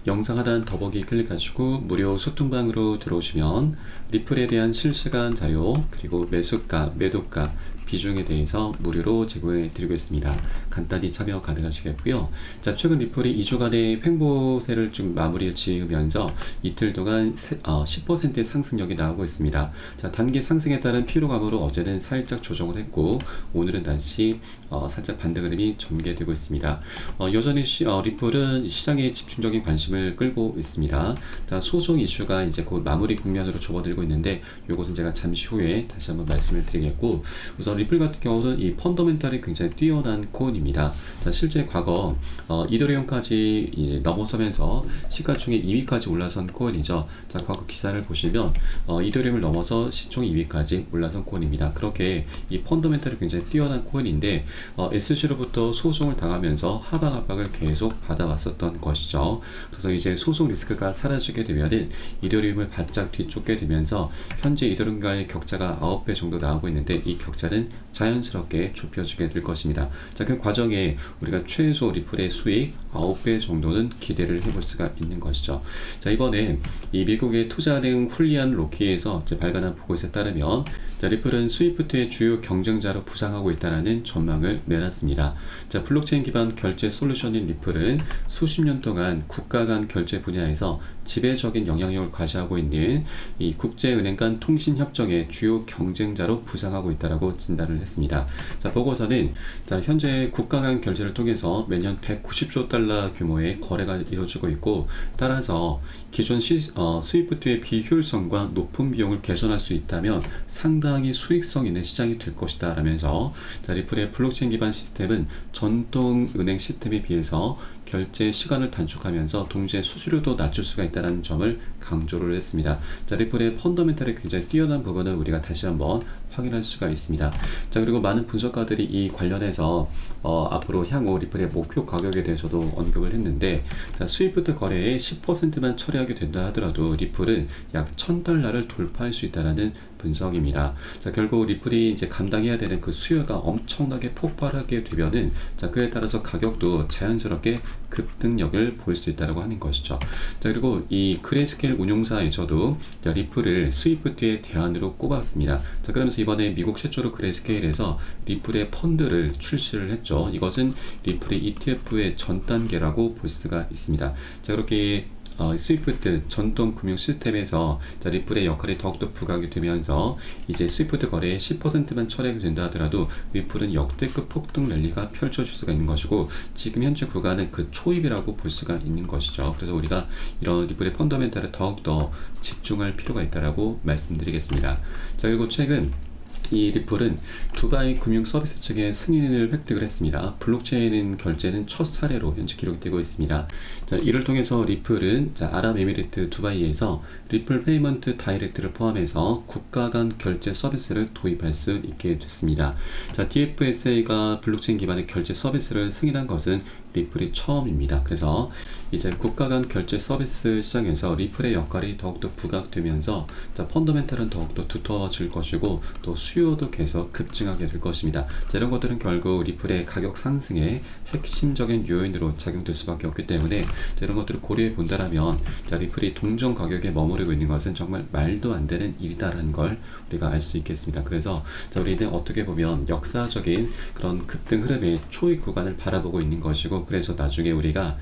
영상 하단 더보기 클릭하시고 무료 소통방으로 들어오시면 리플에 대한 실시간 자료 그리고 매수가, 매도가, 비중에 대해서 무료로 제공해 드리고 있습니다. 간단히 참여 가능하시겠고요. 자, 최근 리플이 2주간의 횡보세를 좀 마무리를 지으면서 이틀 동안 10%의 상승력이 나오고 있습니다. 자, 단기 상승에 따른 피로감으로 어제는 살짝 조정을 했고 오늘은 다시 살짝 반등 흐름이 전개되고 있습니다. 여전히 리플은 시장의 집중적인 관심을 끌고 있습니다. 자, 소송 이슈가 이제 곧 마무리 국면으로 접어들고 있는데 이것은 제가 잠시 후에 다시 한번 말씀을 드리겠고, 우선 리플 같은 경우는 이 펀더멘탈이 굉장히 뛰어난 코인입니다. 자, 실제 과거 이더리움까지 넘어서면서 시가총액 2위까지 올라선 코인이죠. 자, 과거 기사를 보시면 이더리움을 넘어서 시총 2위까지 올라선 코인입니다. 그렇게 이 펀더멘탈이 굉장히 뛰어난 코인인데 SC로부터 소송을 당하면서 하방 압박을 계속 받아왔었던 것이죠. 그래서 이제 소송 리스크가 사라지게 되면은 이더리움을 바짝 뒤쫓게 되면서 현재 이더리움과의 격차가 9배 정도 나오고 있는데 이 격차는 자연스럽게 좁혀지게 될 것입니다. 자, 그 과정에 우리가 최소 리플의 수익 9배 정도는 기대를 해볼 수가 있는 것이죠. 자, 이번에 이 미국의 투자은행 훌리안 로키에서 발간한 보고서에 따르면 자, 리플은 스위프트의 주요 경쟁자로 부상하고 있다는 전망을 내놨습니다. 자, 블록체인 기반 결제 솔루션인 리플은 수십 년 동안 국가 간 결제 분야에서 지배적인 영향력을 과시하고 있는 이 국제은행 간 통신 협정의 주요 경쟁자로 부상하고 있다고 진단을 했습니다. 자, 보고서는 자, 현재 국가 간 결제를 통해서 매년 190조 달러 규모의 거래가 이루어지고 있고, 따라서 기존 스위프트의 비효율성과 높은 비용을 개선할 수 있다면 상당히 수익성 있는 시장이 될 것이다 라면서, 자, 리플의 블록체인 기반 시스템은 전통 은행 시스템에 비해서 결제 시간을 단축하면서 동시에 수수료도 낮출 수가 있다는 점을 강조를 했습니다. 자, 리플의 펀더멘탈이 굉장히 뛰어난 부분을 우리가 다시 한번 확인할 수가 있습니다. 자, 그리고 많은 분석가들이 이 관련해서 앞으로 향후 리플의 목표 가격에 대해서도 언급을 했는데, 자, 스위프트 거래의 10%만 처리하게 된다 하더라도 리플은 약 $1,000를 돌파할 수 있다는 분석입니다. 자, 결국 리플이 이제 감당해야 되는 그 수요가 엄청나게 폭발하게 되면은, 자, 그에 따라서 가격도 자연스럽게 급등력을 보일 수 있다고 하는 것이죠. 자, 그리고 이 그레이스케일 운용사에서도 자, 리플을 스위프트의 대안으로 꼽았습니다. 자, 그러면서 이번에 미국 최초로 그레이스케일에서 리플의 펀드를 출시를 했죠. 이것은 리플의 ETF의 전 단계라고 볼 수가 있습니다. 자, 그렇게 스위프트 전통 금융 시스템에서 자, 리플의 역할이 더욱더 부각이 되면서 이제 스위프트 거래의 10%만 처리하게 된다 하더라도 리플은 역대급 폭등 랠리가 펼쳐질 수가 있는 것이고, 지금 현재 구간은 그 초입이라고 볼 수가 있는 것이죠. 그래서 우리가 이런 리플의 펀더멘탈에 더욱더 집중할 필요가 있다고 말씀드리겠습니다. 자, 그리고 최근 이 리플은 두바이 금융 서비스 측의 승인을 획득을 했습니다. 블록체인 결제는 첫 사례로 현재 기록되고 있습니다. 자, 이를 통해서 리플은 자, 아랍에미리트 두바이에서 리플 페이먼트 다이렉트를 포함해서 국가 간 결제 서비스를 도입할 수 있게 됐습니다. 자, DFSA가 블록체인 기반의 결제 서비스를 승인한 것은 리플이 처음입니다. 그래서 이제 국가 간 결제 서비스 시장에서 리플의 역할이 더욱더 부각되면서 자, 펀더멘탈은 더욱더 두터워질 것이고 또 수요도 계속 급증하게 될 것입니다. 자, 이런 것들은 결국 리플의 가격 상승의 핵심적인 요인으로 작용될 수밖에 없기 때문에 자, 이런 것들을 고려해 본다라면 자, 리플이 동전 가격에 머무르고 있는 것은 정말 말도 안 되는 일이다라는 걸 우리가 알 수 있겠습니다. 그래서 자, 우리는 어떻게 보면 역사적인 그런 급등 흐름의 초입 구간을 바라보고 있는 것이고, 그래서 나중에 우리가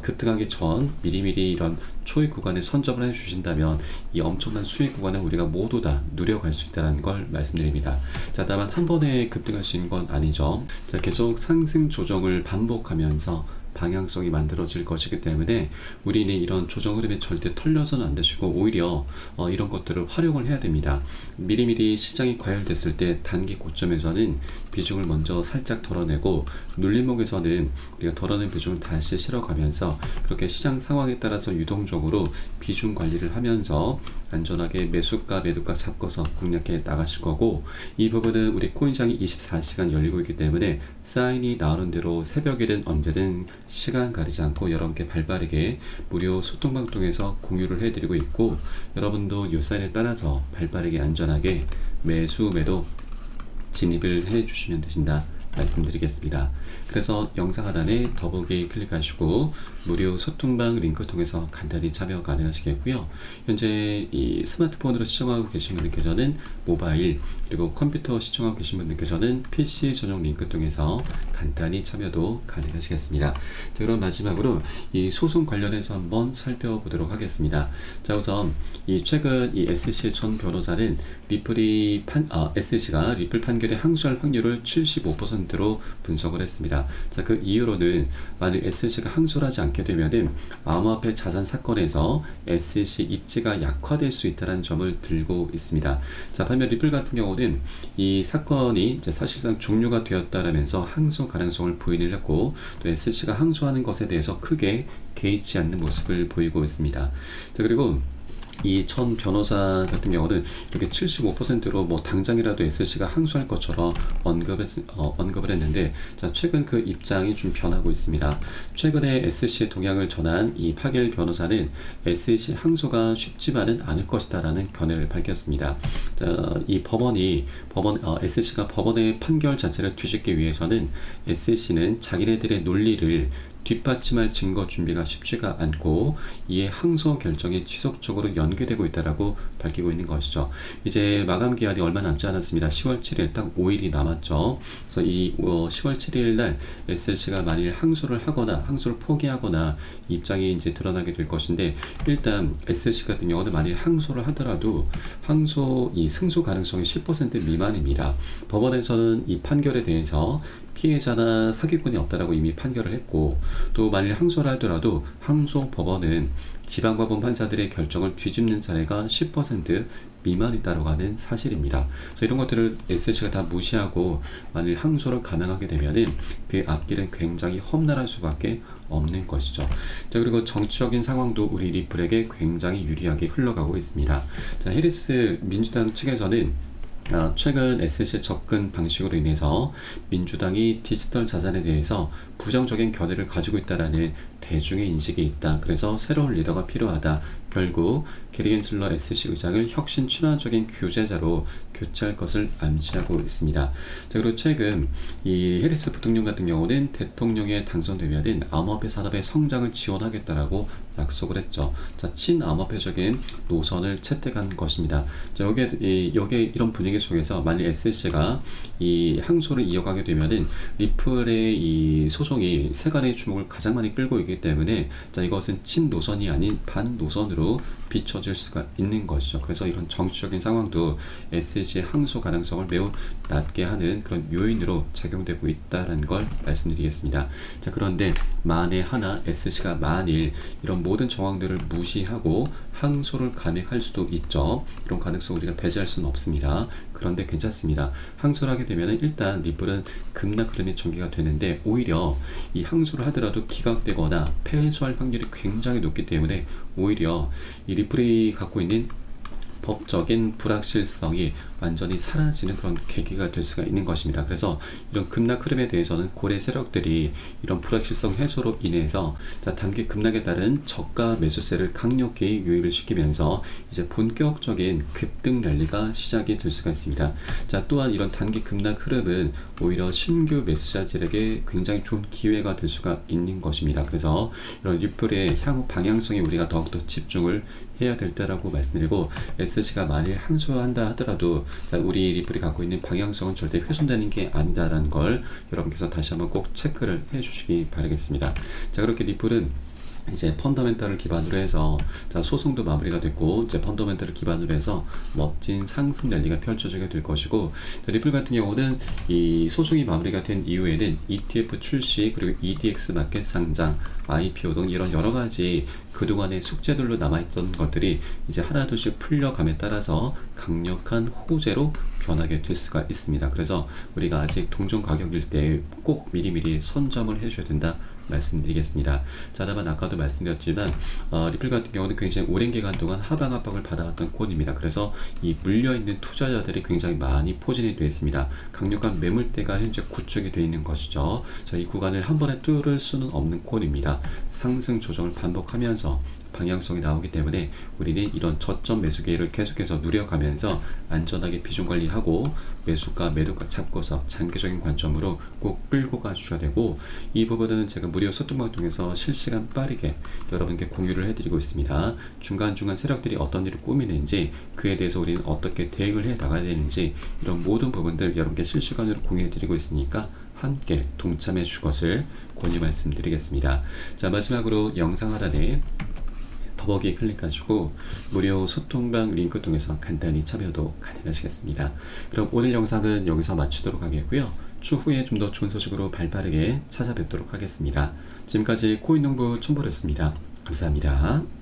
급등하기 전 미리미리 이런 초입 구간에 선점을 해주신다면 이 엄청난 수익 구간을 우리가 모두 다 누려갈 수 있다는 걸 말씀드립니다. 자, 다만 한 번에 급등할 수 있는 건 아니죠. 자, 계속 상승 조정을 반복하면서 방향성이 만들어질 것이기 때문에 우리는 이런 조정 흐름에 절대 털려서는 안 되시고 오히려 이런 것들을 활용을 해야 됩니다. 미리미리 시장이 과열됐을 때 단기 고점에서는 비중을 먼저 살짝 덜어내고 눌림목에서는 우리가 덜어낸 비중을 다시 실어가면서 그렇게 시장 상황에 따라서 유동적으로 비중 관리를 하면서 안전하게 매수가 매도가 잡고서 공략해 나가실 거고, 이 부분은 우리 코인시장이 24시간 열리고 있기 때문에 사인이 나오는 대로 새벽이든 언제든 시간 가리지 않고 여러분께 발빠르게 무료 소통방 통해서 공유를 해드리고 있고, 여러분도 이 사인에 따라서 발빠르게 안전하게 매수 매도 진입을 해주시면 되신다 말씀드리겠습니다. 그래서 영상 하단에 더보기 클릭하시고 무료 소통방 링크 통해서 간단히 참여 가능하시겠고요. 현재 이 스마트폰으로 시청하고 계신 분들께서는 모바일, 그리고 컴퓨터 시청하고 계신 분들께서는 PC 전용 링크 통해서 간단히 참여도 가능하시겠습니다. 자, 그럼 마지막으로 이 소송 관련해서 한번 살펴보도록 하겠습니다. 자, 우선 이 최근 이 SC의 전 변호사는 SC가 리플 판결에 항소할 확률을 75%로 분석을 했습니다. 자, 그 이유로는 만일 SC가 항소를 하지 않게 되면은 암호화폐 자산 사건에서 SC 입지가 약화될 수 있다는 점을 들고 있습니다. 자, 반면 리플 같은 경우는 이 사건이 이제 사실상 종료가 되었다라면서 항소 가능성을 부인을 했고, 또 SC가 항소하는 것에 대해서 크게 개의치 않는 모습을 보이고 있습니다. 자, 그리고 이 전 변호사 같은 경우는 이렇게 75%로 뭐 당장이라도 SC가 항소할 것처럼 언급을 했는데, 자, 최근 그 입장이 좀 변하고 있습니다. 최근에 SC의 동향을 전한 이 파겔 변호사는 SC 항소가 쉽지만은 않을 것이다라는 견해를 밝혔습니다. 자, 이 SC가 법원의 판결 자체를 뒤집기 위해서는 SC는 자기네들의 논리를 뒷받침할 증거 준비가 쉽지가 않고, 이에 항소 결정이 지속적으로 연기되고 있다라고 밝히고 있는 것이죠. 이제 마감 기한이 얼마 남지 않았습니다. 10월 7일 딱 5일이 남았죠. 그래서 이 10월 7일 날 SC가 만일 항소를 하거나 항소를 포기하거나 입장이 이제 드러나게 될 것인데, 일단 SC 같은 경우는 만일 항소를 하더라도 승소 가능성이 10% 미만입니다. 법원에서는 이 판결에 대해서 피해자나 사기꾼이 없다라고 이미 판결을 했고, 또 만일 항소를 하더라도 항소 법원은 지방법원 판사들의 결정을 뒤집는 사례가 10% 미만이다라고 하는 사실입니다. 그래서 이런 것들을 SC가 다 무시하고 만일 항소를 감행하게 되면은 그 앞길은 굉장히 험난할 수밖에 없는 것이죠. 자, 그리고 정치적인 상황도 우리 리플에게 굉장히 유리하게 흘러가고 있습니다. 자, 해리스 민주당 측에서는 최근 SC의 접근 방식으로 인해서 민주당이 디지털 자산에 대해서 부정적인 견해를 가지고 있다라는 대중의 인식이 있다. 그래서 새로운 리더가 필요하다. 결국 게리 겐슬러 SC 의장을 혁신 친화적인 규제자로 교체할 것을 암시하고 있습니다. 자, 그리고 최근 이 해리스 부통령 같은 경우는 대통령에 당선되면은 암호화폐 산업의 성장을 지원하겠다라고 약속을 했죠. 자, 친암호화폐적인 노선을 채택한 것입니다. 자, 여기에 이런 분위기 속에서 만일 SC가 이 항소를 이어가게 되면은 리플의 이 소송이 세간의 주목을 가장 많이 끌고 있기 때문에, 자, 이것은 친 노선이 아닌 반 노선으로 비춰질 수가 있는 것이죠. 그래서 이런 정치적인 상황도 SC의 항소 가능성을 매우 낮게 하는 그런 요인으로 작용되고 있다는 걸 말씀드리겠습니다. 자, 그런데 만에 하나 SC가 만일 이런 모든 정황들을 무시하고 항소를 감행할 수도 있죠. 이런 가능성 우리가 배제할 수는 없습니다. 그런데 괜찮습니다. 항소를 하게 되면 일단 리플은 급락 흐름이 전개가 되는데, 오히려 이 항소를 하더라도 기각되거나 패소할 확률이 굉장히 높기 때문에 오히려 이 리플이 갖고 있는 법적인 불확실성이 완전히 사라지는 그런 계기가 될 수가 있는 것입니다. 그래서 이런 급락 흐름에 대해서는 고래 세력들이 이런 불확실성 해소로 인해서 단기 급락에 따른 저가 매수세를 강력히 유입을 시키면서 이제 본격적인 급등 랠리가 시작이 될 수가 있습니다. 자, 또한 이런 단기 급락 흐름은 오히려 신규 매수자들에게 굉장히 좋은 기회가 될 수가 있는 것입니다. 그래서 이런 리플의 향후 방향성에 우리가 더욱더 집중을 해야 될 때라고 말씀드리고, SC가 만일 항소한다 하더라도 우리 리플이 갖고 있는 방향성은 절대 훼손되는 게 아니다라는 걸 여러분께서 다시 한번 꼭 체크를 해 주시기 바라겠습니다. 자, 그렇게 리플은 이제 펀더멘탈을 기반으로 해서 소송도 마무리가 됐고, 이제 펀더멘탈을 기반으로 해서 멋진 상승 랠리가 펼쳐지게 될 것이고, 리플 같은 경우는 이 소송이 마무리가 된 이후에는 ETF 출시, 그리고 EDX 마켓 상장, IPO 등 이런 여러 가지 그동안의 숙제들로 남아있던 것들이 이제 하나둘씩 풀려감에 따라서 강력한 호재로 변하게 될 수가 있습니다. 그래서 우리가 아직 동종 가격일 때 꼭 미리미리 선점을 해줘야 된다 말씀드리겠습니다. 자, 다만 아까도 말씀드렸지만 리플 같은 경우는 굉장히 오랜 기간 동안 하방 압박을 받아왔던 코인입니다. 그래서 이 물려있는 투자자들이 굉장히 많이 포진이 되어 있습니다. 강력한 매물대가 현재 구축이 되어 있는 것이죠. 자, 이 구간을 한 번에 뚫을 수는 없는 코인입니다. 상승 조정을 반복하면서 방향성이 나오기 때문에 우리는 이런 저점 매수 기회를 계속해서 누려가면서 안전하게 비중 관리하고 매수가 매도가 잡고서 장기적인 관점으로 꼭 끌고 가주셔야 되고, 이 부분은 제가 무료 소통방을 통해서 실시간 빠르게 여러분께 공유를 해드리고 있습니다. 중간중간 세력들이 어떤 일을 꾸미는지, 그에 대해서 우리는 어떻게 대응을 해 나가야 되는지, 이런 모든 부분들 여러분께 실시간으로 공유해드리고 있으니까 함께 동참해 주실 것을 권유 말씀드리겠습니다. 자, 마지막으로 영상 하단에 더보기 클릭하시고 무료 소통방 링크 통해서 간단히 참여도 가능하시겠습니다. 그럼 오늘 영상은 여기서 마치도록 하겠고요. 추후에 좀 더 좋은 소식으로 발빠르게 찾아뵙도록 하겠습니다. 지금까지 코인농부 촌보였습니다. 감사합니다.